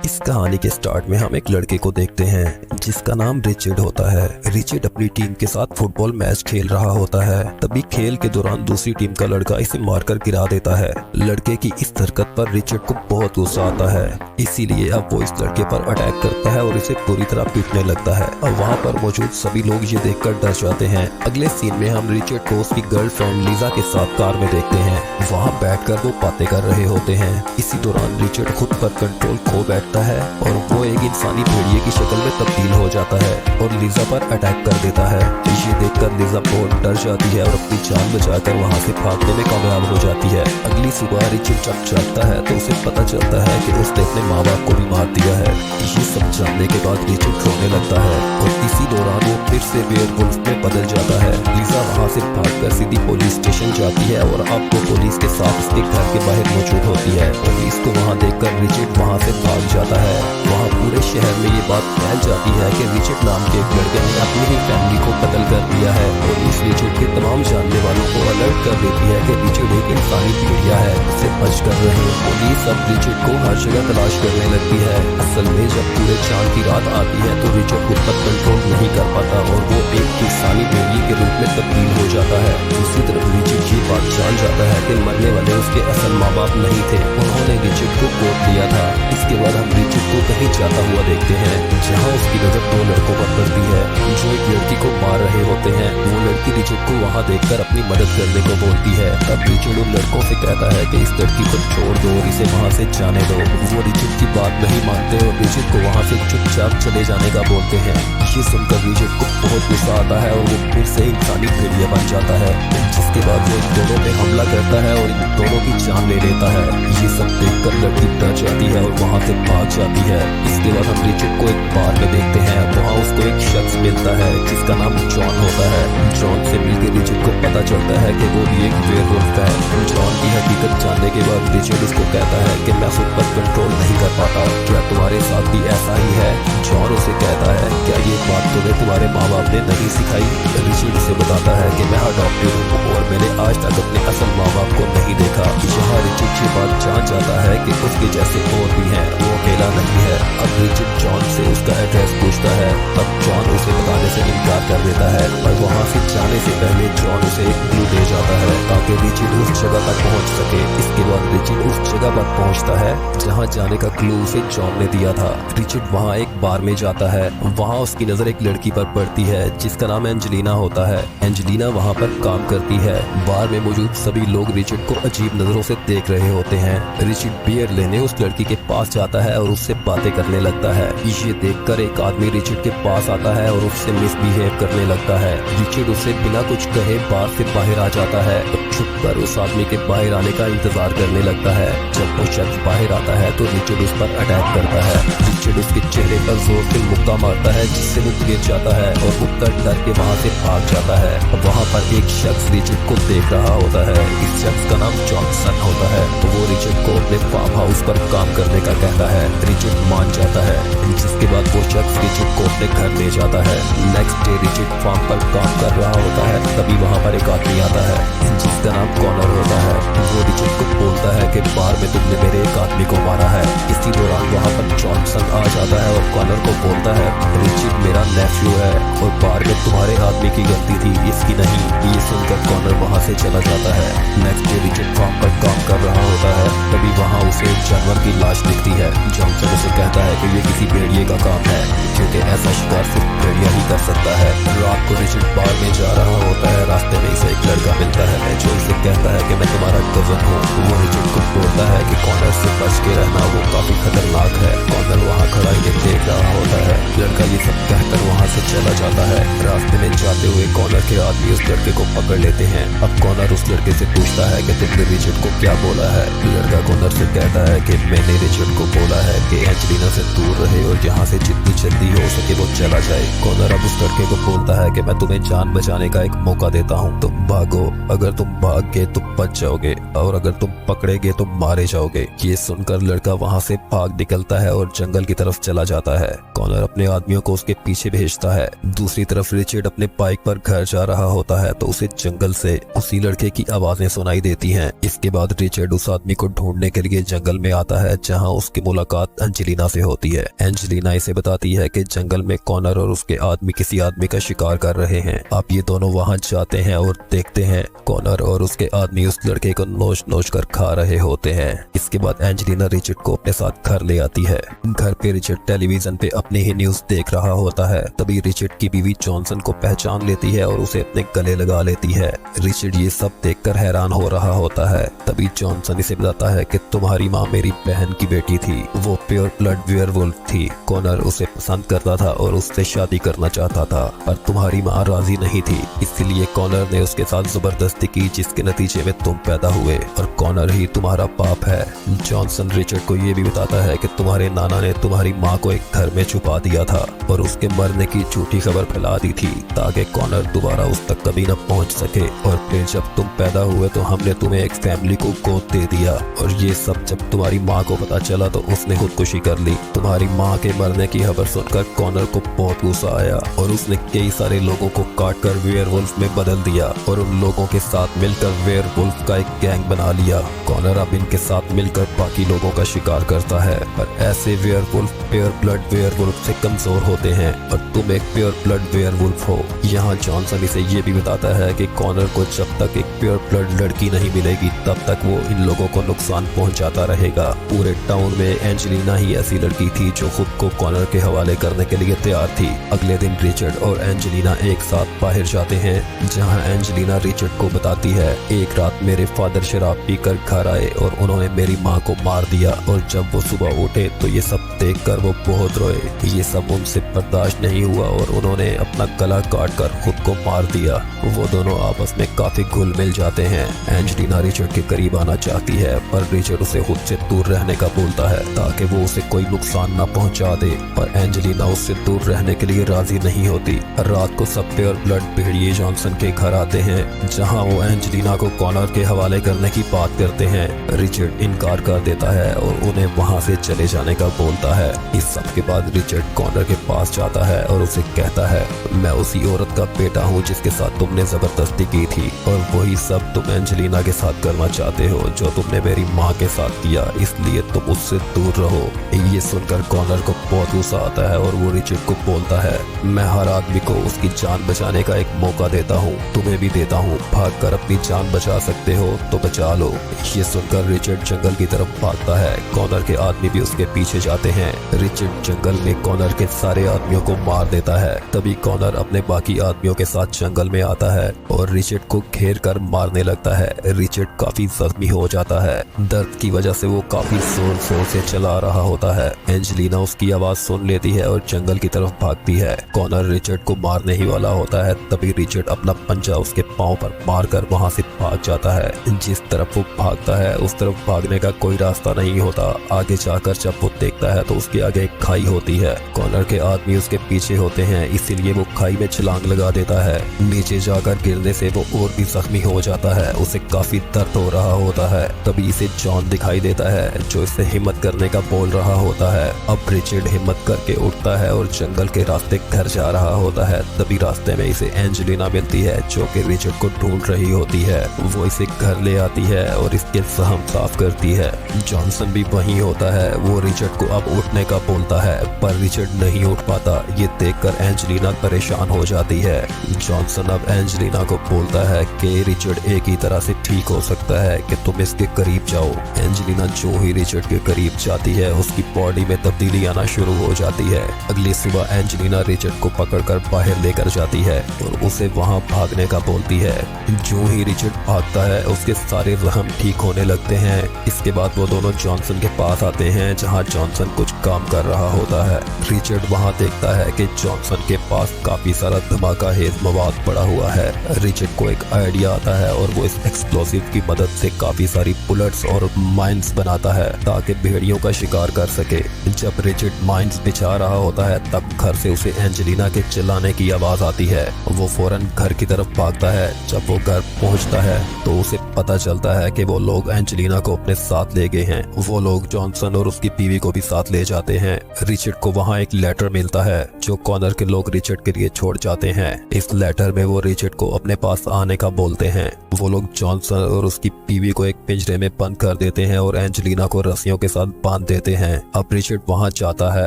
इस कहानी के स्टार्ट में हम एक लड़के को देखते हैं जिसका नाम रिचर्ड होता है। रिचर्ड अपनी टीम के साथ फुटबॉल मैच खेल रहा होता है। तभी खेल के दौरान दूसरी टीम का लड़का इसे मारकर गिरा देता है। लड़के की इस हरकत पर रिचर्ड को बहुत गुस्सा आता है, इसीलिए अब वो इस लड़के पर अटैक करता है और इसे पूरी तरह पीटने लगता है। और वहाँ पर मौजूद सभी लोग ये देखकर डर जाते हैं। अगले सीन में हम रिचर्ड को उसकी गर्लफ्रेंड लीजा के साथ कार में देखते हैं। वहाँ बैठकर वो बातें कर रहे होते हैं। इसी दौरान रिचर्ड खुद पर कंट्रोल खो बैठता है और वो एक इंसानी भेड़िए की शक्ल में तब्दील हो जाता है और लीजा पर अटैक कर देता है। ये देखकर लीजा बहुत डर जाती है और अपनी जान बचाकर वहाँ से भागने में कामयाब हो जाती है। अगली सुबह रिचर्ड जब जागता है तो उसे पता चलता है कि उसने अपने माँ बाप को भी मार दिया है। ये सब जानने के बाद रिचर्ड रोने लगता है और इसी दौरान वो फिर से वेयरवुल्फ में बदल जाता है। लीजा वहाँ से भागकर सीधी पुलिस स्टेशन जाती है और अब वो पुलिस के साथ उसके घर के बाहर मौजूद होती है। पुलिस को वहाँ देखकर रिचर्ड वहाँ से भाग जाता है। वहाँ पूरे शहर में ये बात फैल जाती है कि रिचर्ड नाम के एक लड़के ने अपनी ही फैमिली को कत्ल कर दिया है। पुलिस रिचर्ड के तमाम जानने वालों को अलर्ट कर देती है कि रिचर्ड एक इंसानी भेड़िया है, उसे बच कर रहे। पुलिस अब रिचर्ड को हर जगह तलाश करने लगती है। असल में जब पूरे चांद की रात आती है तो रिचर्ड खुद पर कंट्रोल नहीं कर पाता और वो एक इंसानी भेड़िए के रूप में तब्दील हो जाता है। दूसरी तरफ रिचर्ड ये बात जान जाता है कि मरने वाले उसके असल माँ बाप नहीं थे, उन्होंने रिचर्ड को गोद लिया था। इसके बाद हम रिचर्ड को कहीं जाता हुआ देखते हैं जहाँ उसकी नजर दो लड़कों पर पड़ती है जो एक लड़की को मार रहे होते हैं। वो लड़की रिचर्ड को वहाँ देखकर अपनी मदद करने को बोलती है। तब रिचर्ड उन लड़कों से कहता है कि इस लड़की को छोड़ दो और इसे वहाँ से जाने दो। वो रिचर्ड की बात नहीं मानते और रिचर्ड को वहाँ से चुपचाप चले जाने का बोलते हैं। ये सुनकर रिचर्ड को बहुत गुस्सा आता है और वो फिर से इंसानी भेड़िया बन जाता है, जिसके बाद वो इन दोनों पे हमला करता है और इन दोनों की जान ले लेता है। ये सब देखकर लड़की डर जाती है और वहाँ से भाग जाती है। इसके बाद हम रिचर्ड को एक बार में देखते हैं। वहाँ उसको एक शख्स मिलता है जिसका नाम जॉन होता है। जॉन से मिलकर रिचर्ड को पता चलता है कि वो भी एक वेयरवुल्फ है। जॉन की हकीकत जानने के बाद रिचर्ड उसको कहता है कि मैं खुद पर कंट्रोल नहीं कर पाता, क्या तुम्हारे साथ भी ऐसा ही है? जॉन उसे कहता है क्या ये बात तुम्हें तुम्हारे माँ बाप ने नहीं सिखाई? रिचर्ड उसे बताता है कि मैं अडॉप्टेड हूँ और मैंने आज तक अपने असल माँ बाप को नहीं देखा। यहाँ रिचर्ड ये बात जान जाता है कि उसके जैसे और भी हैं, वो अकेला नहीं है। अब रिचर्ड जॉन से उसका एड्रेस पूछता है। अब जॉन उसे बताने से इनकार कर देता है और वहाँ से जाने से पहले जॉन उसे एक क्लू दे जाता है ताकि रिचर्ड उस जगह तक पहुँच सके। इसके बाद रिचर्ड उस जगह पर पहुँचता है जहाँ जाने का क्लू उसे जॉन ने दिया था। रिचर्ड वहाँ एक बार में जाता है। वहाँ उसकी नजर एक लड़की पर पड़ती है जिसका नाम एंजेलिना होता है। एंजेलिना वहाँ पर काम करती है। बार में मौजूद सभी लोग रिचर्ड को अजीब नजरों से देख रहे होते हैं। रिचर्ड बियर लेने उस लड़की के पास जाता है और उससे बातें करने लगता है। ये देखकर एक आदमी रिचर्ड के पास आता है और उससे मिसबिहेव करने लगता है। रिचर्ड उससे बिना कुछ कहे बार से बाहर आ जाता है और छुप कर उस आदमी के बाहर आने का इंतजार करने लगता है। जब वो शख्स बाहर आता है तो रिचर्ड उस पर अटैक करता है। रिचर्ड उसके चेहरे पर जोर से मुक्का मारता है जिससे वो गिर जाता है और वो डर के वहाँ से भाग जाता है। वहाँ पर एक शख्स रिचर्ड को देख रहा होता है। इस शख्स का नाम जॉनसन होता है। तो वो रिचर्ड को अपने फार्म हाउस पर काम करने का कहता है। रिचर्ड मान जाता है, जिसके बाद वो शख्स रिचर्ड को अपने घर ले जाता है। नेक्स्ट डे रिचर्ड फार्म पर काम कर रहा होता है। तभी वहाँ पर एक आदमी आता है जिसका नाम कॉनर होता है। वो रिचर्ड को बोलता है कि बार में तुमने मेरे एक आदमी को मारा है। इसी दौरान वहाँ पर जॉनसन आ जाता है और कॉनर को बोलता है रिचर्ड मेरा नेफ्यू है और बार में तुम्हारे आदमी की गलती थी, इसकी नहीं। ये सुनकर कॉनर वहाँ से चला जाता है। नेक्स्ट डे रिचर्ड फार्म पर काम कर रहा होता है। तभी वहाँ उसे एक जानवर की लाश दिखती है। जॉनसन उसे कहता है कि ये किसी भेड़िए का काम है क्योंकि ऐसा शिकार सिर्फ भेड़िया ही कर सकता है। रात को रिचर्ड बार में जा रहा होता है। रास्ते में इसे एक लड़का मिलता है जो इसे कहता है कि मैं तुम्हारा कजन हूँ। वो रिचर्ड को बोलता है कि कॉनर से बच के रहना, वो काफी खतरनाक है। कॉनर वहाँ खड़ा इन्हें देख रहा होता है। लड़का ये सब कहकर वहाँ से चला जाता है। रास्ते में जाते हुए कॉनर के आदमी उस लड़के को पकड़ लेते हैं। अब कॉनर उस लड़के से पूछता है कि तुमने रिचर्ड को क्या बोला है? लड़का कॉनर से कहता है कि मैंने रिचर्ड को बोला है कि एंजेलिना से दूर रहे और यहाँ से जितनी जल्दी हो सके वो चला जाए। कॉनर अब उस लड़के को बोलता है कि मैं तुम्हें जान बचाने का एक मौका देता हूँ, तुम भागो। अगर तुम भाग गए तो बच जाओगे और अगर तुम पकड़े गए तो मारे जाओगे। ये सुनकर लड़का वहाँ से भाग निकलता है और जंगल की तरफ चला जाता है। कॉनर अपने आदमियों को उसके पीछे भेजता है। दूसरी तरफ रिचर्ड अपने बाइक पर घर जा रहा होता है तो उसे जंगल से उसी लड़के की आवाजें सुनाई देती हैं। इसके बाद रिचर्ड उस आदमी को ढूंढने के लिए जंगल में आता है जहां उसकी मुलाकात एंजेलिना से होती है। एंजेलिना इसे बताती है कि जंगल में कॉनर और उसके आदमी किसी आदमी का शिकार कर रहे हैं। आप ये दोनों वहां जाते हैं और देखते हैं कॉनर और उसके आदमी उस लड़के को नोच नोच कर खा रहे होते हैं। इसके बाद एंजेलिना रिचर्ड को अपने साथ घर ले आती है। घर पे रिचर्ड टेलीविजन पे अपने ही न्यूज देख रहा होता है। तभी रिचर्ड की बीवी जॉनसन को पहचान लेती है और उसे अपने गले लगा लेती है। रिचर्ड ये सब देखकर हैरान हो रहा होता है। तभी जॉनसन इसे बताता है कि तुम्हारी माँ मेरी बहन की बेटी थी, वो प्योर ब्लड वेयरवुल्फ थी। कॉनर उसे पसंद करता था और उससे शादी करना चाहता था, पर तुम्हारी माँ राजी नहीं थी, इसलिए कॉनर ने उसके साथ जबरदस्ती की, जिसके नतीजे में तुम पैदा हुए और कॉनर ही तुम्हारा बाप है। जॉनसन रिचर्ड को ये भी बताता है कि तुम्हारे नाना ने तुम्हारी माँ को एक घर में छुपा दिया था और उसके मरने की झूठी खबर फैला दी थी ताकि कॉनर दोबारा उस तक कभी न पहुंच सके। और फिर जब तुम पैदा हुए तो हमने तुम्हें एक फैमिली को गोद दे दिया और ये सब जब तुम्हारी माँ को पता चला तो उसने खुदकुशी कर ली। तुम्हारी माँ के मरने की खबर सुनकर कॉनर को बहुत गुस्सा आया और उसने कई सारे लोगों को काट कर वेयरवुल्फ में बदल दिया और उन लोगों के साथ मिलकर वेयरवुल्फ का एक गैंग बना लिया। कॉनर अब इनके साथ मिलकर बाकी लोगों का शिकार करता है, पर ऐसे वेयरवुल्फ प्योर ब्लड वेयरवुल्फ से कमजोर होते हैं और तुम एक प्योर ब्लड वेयरवुल्फ हो। यहाँ जॉनसन इसे ये भी बताता है कि कॉनर को जब तक एक प्योर ब्लड लड़की नहीं मिलेगी तब तक वो इन लोगों को नुकसान पहुंचाता रहेगा। पूरे टाउन में एंजेलिना ही ऐसी लड़की थी जो खुद को कॉनर के हवाले करने के लिए तैयार थी। अगले दिन रिचर्ड और एंजेलिना एक साथ बाहर जाते हैं जहां एंजेलिना रिचर्ड को बताती है, एक रात मेरे फादर शराब पीकर घर आए और उन्होंने मेरी माँ को मार दिया और जब वो सुबह उठे तो ये सब देखकर वो बहुत रोए। ये सब उनसे बर्दाश्त नहीं हुआ और उन्होंने अपना गला काट कर खुद को मार दिया। वो दोनों आपस में काफी घुल मिल जाते हैं। एंजेलिना रिचर्ड के करीब आना चाहती है पर रिचर्ड उसे खुद से दूर रहने का बोलता है ताकि वो उसे कोई नुकसान न पहुंचा दे, पर एंजेलिना उससे दूर रहने के लिए राजी नहीं होती। रात को सब प्योर ब्लड भेड़िए जॉनसन के घर आते हैं जहां वो एंजेलिना को कॉनर के हवाले करने की बात करते हैं। रिचर्ड इनकार कर देता है और उन्हें वहां से चले जाने का बोलता है। इस सब के बाद रिचर्ड कॉनर के पास जाता है और उसे कहता है, मैं उसी औरत का बेटा हूँ जिसके साथ तुमने जबरदस्ती की थी और वही सब तुम एंजेलिना के साथ करना चाहते हो जो तुमने मेरी माँ के साथ किया, इसलिए तुम उससे दूर रहो। ये सुनकर कॉनर को बहुत गुस्सा आता है और वो रिचर्ड को बोलता है, मैं हर आदमी को उसकी जान बचाने का एक मौका देता हूँ, तुम्हें भी देता हूँ, भाग कर अपनी जान बचा सकते हो तो बचा लो। ये सुनकर रिचर्ड जंगल की तरफ भागता है। कॉनर के आदमी भी उसके पीछे जाते हैं। रिचर्ड जंगल में कॉनर के सारे आदमियों को मार देता है। तभी कॉनर अपने बाकी आदमियों के साथ जंगल में आता है और रिचर्ड को घेर कर मारने लगता है। रिचर्ड काफी जख्मी हो जाता है। दर्द की वजह से वो काफी जोर जोर से चला रहा होता है। एंजेलिना उसकी आवाज सुन लेती है और जंगल की तरफ भागती है। कॉनर रिचर्ड को मारने ही वाला होता है तभी रिचर्ड अपना पंजा उसके पांव पर मारकर वहां से भाग जाता है। जिस तरफ वो भागता है उस तरफ भागने का कोई रास्ता नहीं होता। आगे जाकर जब वो देखता है तो उसके आगे एक खाई होती है। कॉनर के आदमी उसके पीछे होते हैं, इसीलिए वो खाई में छलांग लगा देता है। नीचे जाकर गिरने से वो और भी जख्मी हो जाता है। उसे काफी दर्द हो रहा होता है। तभी इसे जॉन दिखाई देता है जो इसे हिम्मत करने का बोल रहा होता है। अब रिचर्ड हिम्मत करके उठता है और जंगल के रास्ते घर जा रहा होता है। तभी रास्ते में इसे एंजेलिना मिलती है जो कि रिचर्ड को ढूंढ रही होती है। वो इसे घर ले आती है और इसके जख्म साफ करती है। जॉनसन भी वहीं होता है। वो रिचर्ड को अब उठने का बोलता है पर रिचर्ड नहीं उठ पाता। ये देखकर एंजेलिना परेशान हो जाती है। जॉनसन अब एंजेलिना को बोलता है कि रिचर्ड एक ही तरह से ठीक हो सकता है कि तुम इसके करीब जाओ। एंजेलिना जो ही रिचर्ड के करीब जाती है उसकी बॉडी में तब्दीली आना शुरू हो जाती है। अगली सुबह एंजेलिना रिचर्ड को पकड़कर बाहर लेकर जाती है और उसे वहां भागने का बोलती है। जो ही रिचर्ड भागता है उसके सारे जख्म ठीक होने लगते हैं। इसके बाद वो दोनों जॉनसन के पास आते हैं जहां जॉनसन कुछ काम कर रहा होता है। रिचर्ड वहां देखता है कि जॉनसन के पास काफी सारा धमाका हेज मवाद पड़ा हुआ है। रिचर्ड को एक आइडिया आता है और वो इस एक्सप्लोर एक्सप्लोसिव की मदद से काफी सारी बुलेट्स और माइंस बनाता है ताकि भेड़ियों का शिकार कर सके। जब रिचर्ड माइंस बिछा रहा होता है तब घर से उसे एंजेलिना के चिल्लाने की आवाज आती है। वो फौरन घर की तरफ भागता है। जब वो घर पहुंचता है तो उसे पता चलता है कि वो लोग एंजेलिना को अपने साथ ले गए हैं। वो लोग जॉनसन और उसकी बीवी को भी साथ ले जाते हैं। रिचर्ड को वहाँ एक लेटर मिलता है जो कॉनर के लोग रिचर्ड के लिए छोड़ जाते हैं। इस लेटर में वो रिचर्ड को अपने पास आने का बोलते हैं। वो लोग जॉनसन और उसकी बीवी को एक पिंजरे में बंद कर देते हैं और एंजेलिना को रस्सियों के साथ बांध देते हैं। अब रिचर्ड वहाँ जाता है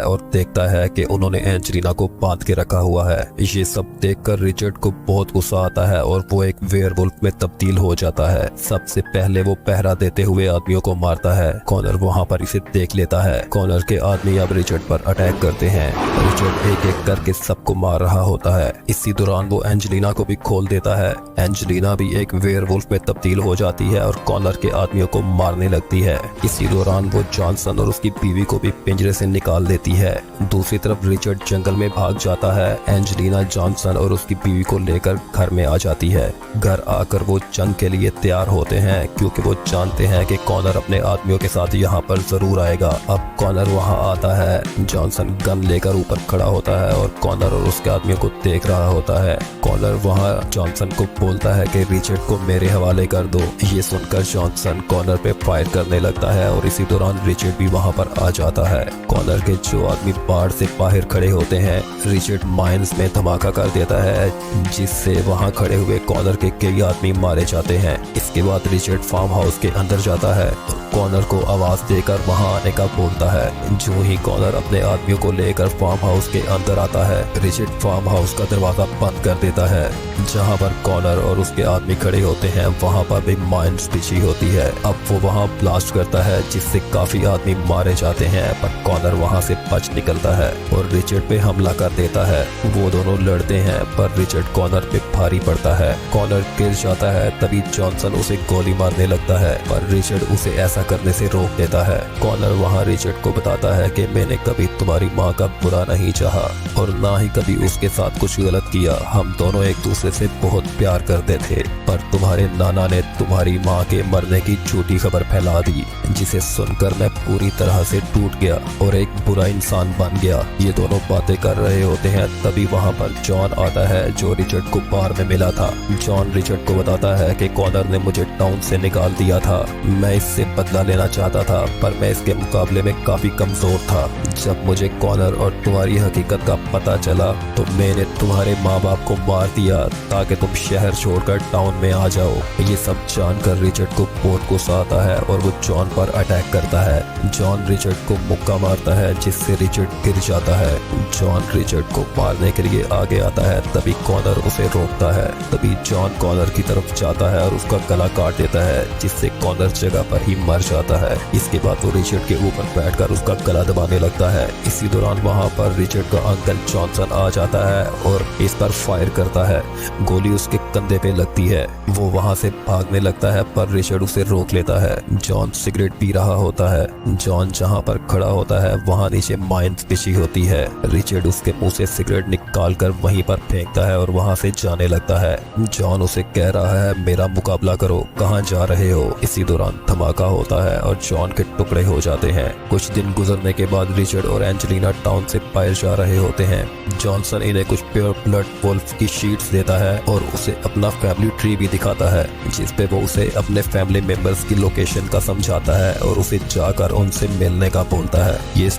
और देखता है कि उन्होंने एंजेलिना को बांध के रखा हुआ है। ये सब देखकर रिचर्ड को बहुत गुस्सा आता है और वो एक वेयरवुल्फ में तब्दील हो जाता है। सबसे पहले वो पहरा देते हुए आदमियों को मारता है। कॉनर वहाँ पर इसे देख लेता है। कॉनर के आदमी अब रिचर्ड पर अटैक करते हैं। रिचर्ड एक एक करके सबको मार रहा होता है। इसी दौरान वो एंजेलिना को भी खोल देता है। एंजेलिना भी एक वेयरवुल्फ में तब्दील हो जाती है और कॉनर के आदमियों को मारने लगती है। इसी दौरान वो जॉनसन और उसकी बीवी को भी पिंजरे से निकाल देती है। दूसरी तरफ रिचर्ड जंगल में भाग जाता है। एंजेलिना जॉनसन और उसकी बीवी को लेकर घर में आ जाती है। घर आकर वो जंग के लिए तैयार होते हैं क्योंकि वो जानते हैं कि कॉनर अपने आदमियों के साथ यहाँ पर जरूर आएगा। अब कॉनर वहाँ आता है। जॉनसन गन लेकर ऊपर खड़ा होता है और कॉनर और उसके आदमियों को देख रहा होता है। कॉनर वहाँ जॉनसन को बोलता है कि रिचर्ड को मेरे हवाले कर दो। ये सुनकर जॉनसन कॉनर पे फायर करने लगता है और इसी दौरान रिचर्ड भी वहाँ पर आ जाता है। कॉनर के जो आदमी बाढ़ से बाहर खड़े होते हैं रिचर्ड माइंस में धमाका कर देता है जिससे वहाँ खड़े हुए कॉनर के कई आदमी मारे जाते हैं। इसके बाद रिचर्ड फार्म हाउस के अंदर जाता है और कॉनर को आवाज देकर वहां आने का बोलता है। जो ही कॉनर अपने आदमियों को लेकर फार्म हाउस के अंदर आता है रिचर्ड फार्म हाउस का दरवाजा बंद कर देता है। जहां पर कॉनर और उसके आदमी खड़े होते हैं वहां पर भी माइंस बिछी होती है। अब वो वहां ब्लास्ट करता है जिससे काफी आदमी मारे जाते हैं पर कॉनर वहां से बच निकलता है और रिचर्ड पे हमला कर देता है। वो दोनों लड़ते हैं पर रिचर्ड कॉनर पे भारी पड़ता है। कॉनर गिर जाता है। तभी जॉनसन उसे गोली मारने लगता है पर रिचर्ड उसे ऐसा करने से रोक देता है। कॉनर वहाँ रिचर्ड को बताता है कि मैंने कभी तुम्हारी माँ का बुरा नहीं चाहा और ना ही कभी उसके साथ कुछ गलत किया। हम दोनों एक दूसरे से बहुत प्यार करते थे पर तुम्हारे नाना ने तुम्हारी माँ के मरने की झूठी खबर फैला दी जिसे सुनकर मैं पूरी तरह से टूट गया और एक बुरा इंसान बन गया। ये दोनों बातें कर रहे होते हैं तभी वहाँ पर जॉन आता है जो रिचर्ड को बार में मिला था। जॉन रिचर्ड को बताता है कि कॉनर ने मुझे टाउन से निकाल दिया था। मैं इससे बदला लेना चाहता था पर मैं इसके मुकाबले में काफी कमजोर था। जब मुझे कॉनर और तुम्हारी हकीकत का पता चला तो मैंने तुम्हारे माँ बाप को मार दिया ताकि तुम शहर छोड़कर टाउन में आ जाओ। ये सब जानकर रिचर्ड को बहुत गुस्सा आता है और वो जॉन पर अटैक करता है। जॉन रिचर्ड को मुक्का मारता है जिससे रिचर्ड गिर जाता है। जॉन रिचर्ड को मारने के लिए आगे आता है तभी कॉनर उसे रोकता है। तभी जॉन कॉनर की तरफ जाता है और उसका गला काट देता है जिससे कॉनर जगह पर ही मर जाता है। इसके बाद वो रिचर्ड के ऊपर बैठकर उसका गला दबाने लगता है। इसी दौरान वहाँ पर रिचर्ड का अंकल जॉनसन आ जाता है और इस पर फायर करता है। गोली उसके कंधे पे लगती है। वो वहाँ से भागने लगता है पर रिचर्ड उसे रोक लेता है। जॉन सिगरेट पी रहा होता है। जॉन जहाँ पर खड़ा होता है वहाँ नीचे माइंस बिछी होती है। रिचर्ड उसके मुंह से सिगरेट निकाल कर वहीं पर फेंकता है और वहाँ से जाने लगता है। जॉन उसे कह रहा है मेरा मुकाबला करो, कहाँ जा रहे हो। इसी दौरान धमाका होता है और जॉन के टुकड़े हो जाते हैं। कुछ दिन गुजरने के बाद रिचर्ड और एंजेलिना टाउन से बाहर जा रहे होते हैं। जॉनसन इन्हें कुछ प्योर ब्लड वुल्फ की शीट्स देता है और उसे अपना फैमिली ट्री भी दिखाता है जिस पे वो उसे अपने फैमिली मेंबर्स की लोकेशन का समझाता है और उसे जाकर उनसे मिलने का बोलता है। ये